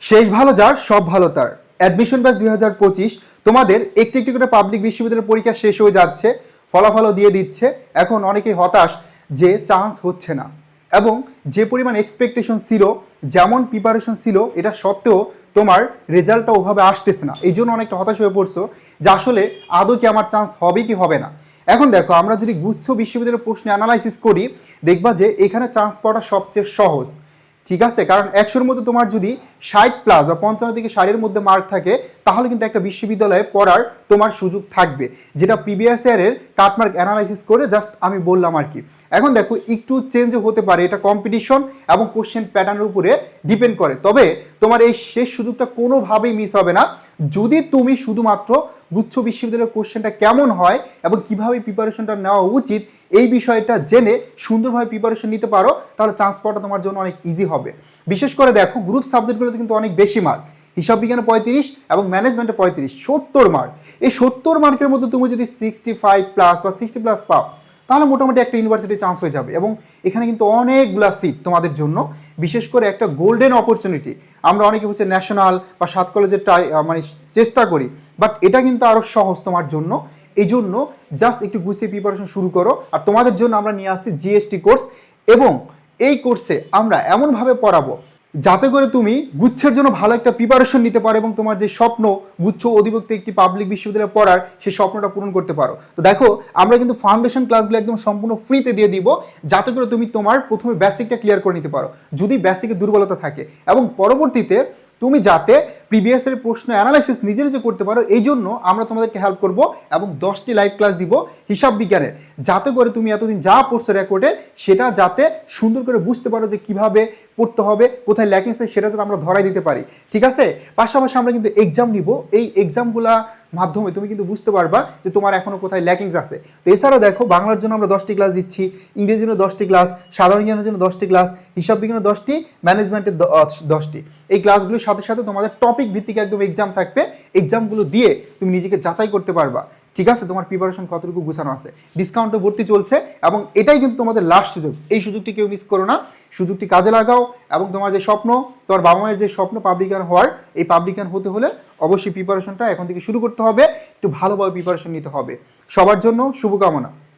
শেষ ভালো যার সব ভালো তার। অ্যাডমিশন ব্যাচ 2025 তোমাদের একটি একটি করে পাবলিক বিশ্ববিদ্যালয়ের পরীক্ষা শেষ হয়ে যাচ্ছে, ফলাফলও দিয়ে দিচ্ছে। এখন অনেকেই হতাশ যে চান্স হচ্ছে না, এবং যে পরিমাণ এক্সপেকটেশন ছিল, যেমন প্রিপারেশন ছিল, এটা সত্ত্বেও তোমার রেজাল্টটা ওভাবে আসতেছে না। এই জন্য অনেকটা হতাশ হয়ে পড়ছো যে আসলে আদৌ কি আমার চান্স হবে কি হবে না। এখন দেখো, আমরা যদি গুচ্ছ বিশ্ববিদ্যালয়ের প্রশ্ন অ্যানালাইসিস করি, দেখবা যে এখানে চান্স পাওয়াটা সবচেয়ে সহজ। ঠিক আছে, কারণ 100-র মধ্যে তোমার যদি 60+ বা 55 থেকে 60-এর মধ্যে মার্ক থাকে, তাহলে কিন্তু একটা বিশ্ববিদ্যালয়ে পড়ার তোমার সুযোগ থাকবে, যেটা প্রিভিয়াস ইয়ারের কাটমার্ক অ্যানালাইসিস করে জাস্ট আমি বললাম আর কি। এখন দেখো, একটু চেঞ্জও হতে পারে, এটা কম্পিটিশন এবং কোশ্চেন প্যাটার্নের উপরে ডিপেন্ড করে। তবে তোমার এই শেষ সুযোগটা কোনোভাবেই মিস হবে না যদি তুমি শুধুমাত্র গুচ্ছ বিশ্ববিদ্যালয়ের কোশ্চেনটা কেমন হয় এবং কিভাবে প্রিপারেশনটা নেওয়া উচিত এই বিষয়টা জেনে সুন্দরভাবে প্রিপারেশন নিতে পারো, তাহলে চান্স পাওয়াটা তোমার জন্য অনেক ইজি হবে। বিশেষ করে দেখো, গ্রুপ সাবজেক্টগুলোতে কিন্তু অনেক বেশি মার্ক, হিসাব বিজ্ঞানে 35 এবং ম্যানেজমেন্টে 35, 70 মার্ক। এই 70 মার্কের মধ্যে তুমি যদি 65+ বা 60+ পাও, তাহলে মোটামুটি একটা ইউনিভার্সিটি চান্স হয়ে যাবে। এবং এখানে কিন্তু অনেকগুলা সিট তোমাদের জন্য, বিশেষ করে একটা গোল্ডেন অপরচুনিটি। আমরা অনেকে হচ্ছে ন্যাশনাল বা 7 কলেজের মানে চেষ্টা করি, বাট এটা কিন্তু আরও সহজ তোমার জন্য। এই জন্য জাস্ট একটু গুছিয়ে প্রিপারেশন শুরু করো। আর তোমাদের জন্য আমরা নিয়ে আসছি জিএসটি কোর্স, এবং এই কোর্সে আমরা এমনভাবে পড়াবো যাতে করে তুমি গুচ্ছের জন্য ভালো একটা প্রিপারেশন নিতে পারো এবং তোমার যে স্বপ্ন গুচ্ছ অধিভুক্ত একটি পাবলিক বিশ্ববিদ্যালয়ে পড়ার, সেই স্বপ্নটা পূরণ করতে পারো। তো দেখো, আমরা কিন্তু ফাউন্ডেশন ক্লাসগুলো একদম সম্পূর্ণ ফ্রিতে দিয়ে দিব, যাতে করে তুমি তোমার প্রথমে বেসিকটা ক্লিয়ার করে নিতে পারো যদি বেসিকে দুর্বলতা থাকে, এবং পরবর্তীতে তুমি যাতে প্রিভিয়াস এর প্রশ্ন অ্যানালাইসিস নিজে নিজে করতে পারো। এই জন্য আমরা তোমাদেরকে হেল্প করব এবং 10টি লাইভ ক্লাস দিব হিসাব বিজ্ঞানের, যাতে করে তুমি এতদিন যা পড়ছো রেকর্ডে, সেটা যাতে সুন্দর করে বুঝতে পারো যে কিভাবে পড়তে হবে, কোথায় ল্যাকিংস আছে, সেটা যাতে আমরা ধরাই দিতে পারি। ঠিক আছে, পাশাপাশি আমরা কিন্তু এক্সাম নিব। এই এক্সামগুলা মাধ্যমে তুমি কিন্তু বুঝতে পারবা যে তোমার এখনো কোথায় ল্যাকিংস আছে। তো এছাড়াও দেখো, বাংলার জন্য আমরা 10টি ক্লাস দিচ্ছি, ইংরেজির জন্য 10টি ক্লাস, সাধারণ জ্ঞানের জন্য 10টি ক্লাস, হিসাব বিজ্ঞানের 10টি, ম্যানেজমেন্টের 10টি। এই ক্লাসগুলোর সাথে সাথে তোমাদের টপিক ভিত্তিক একদম এক্সাম থাকবে। এক্সামগুলো দিয়ে তুমি নিজেকে যাচাই করতে পারবা, ঠিক আছে, তোমার প্রিপারেশন কতটুকু গুছানো আছে। ডিসকাউন্টে ভর্তি চলছে, এবং এটাই কিন্তু তোমাদের লাস্ট সুযোগ। এই সুযোগটি কেউ মিস করো না, সুযোগটি কাজে লাগাও। এবং তোমার যে স্বপ্ন, তোমার বাবা মায়ের যে স্বপ্ন পাবলিকান হওয়ার, এই পাবলিকান হতে হলে অবশ্যই প্রিপারেশনটা এখন থেকে শুরু করতে হবে। একটু ভালোভাবে প্রিপারেশন নিতে হবে। সবার জন্য শুভকামনা।